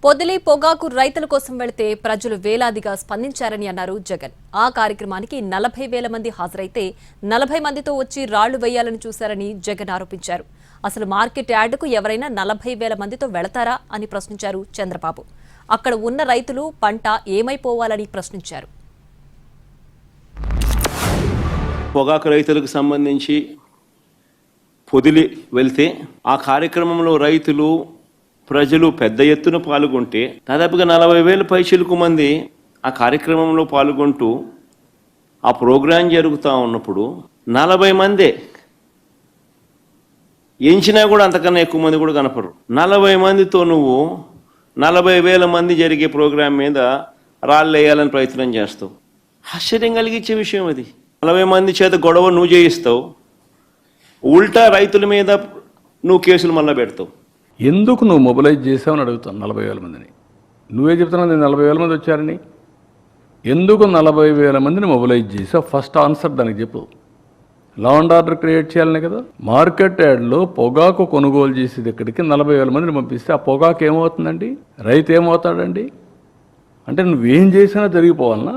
పొదిలి పొగాకు రైతుల కోసం వెళితే ప్రజలు వేలాదిగా స్పందించారని అన్నారు జగన్. ఆ కార్యక్రమానికి 40,000 మంది హాజరైతే 40 మందితో వచ్చి రాళ్లు వేయాలని చూశారని జగన్ ఆరోపించారు. అసలు మార్కెట్ యార్డుకు ఎవరైనా 40,000 మందితో వెళతారా అని ప్రశ్నించారు చంద్రబాబు. అక్కడ ఉన్న రైతులు పంట ఏమైపోవాలని ప్రశ్నించారు. పొగాకు రైతులకు సంబంధించి పొదిలి వెళ్తే ఆ కార్యక్రమంలో రైతులు ప్రజలు పెద్ద ఎత్తున పాల్గొంటే దాదాపుగా 40,000 పైచిలకు మంది ఆ కార్యక్రమంలో పాల్గొంటూ ఆ ప్రోగ్రాం జరుగుతూ ఉన్నప్పుడు 40 మందే ఎంచినా కూడా అంతకన్నా ఎక్కువ మంది కూడా కనపడరు. 40 మందితో నువ్వు 40,000 మంది జరిగే ప్రోగ్రాం మీద రాళ్ళు వేయాలని ప్రయత్నం చేస్తావు. ఆశ్చర్యం కలిగించే విషయం అది. 40 మంది చేత గొడవ నువ్వు చేయిస్తావు, ఉల్టా రైతుల మీద నువ్వు కేసులు మళ్ళా పెడతావు. ఎందుకు నువ్వు మొబిలైజ్ చేసావని అడుగుతాను 40,000 మందిని. నువ్వే చెప్తున్నావు నేను 40,000 మంది వచ్చారని. ఎందుకు 40,000 మందిని మొబిలైజ్ చేసావు? ఫస్ట్ ఆన్సర్ దానికి చెప్పు. లా అండ్ ఆర్డర్ క్రియేట్ చేయాలనే కదా. మార్కెట్ యార్డ్లో పొగాకు కొనుగోలు చేసేది ఇక్కడికి 40,000 మందిని పంపిస్తే ఆ పొగాకు ఏమవుతుందండి? రైతు ఏమవుతాడండి? అంటే నువ్వేం చేసినా జరిగిపోవాలన్నా?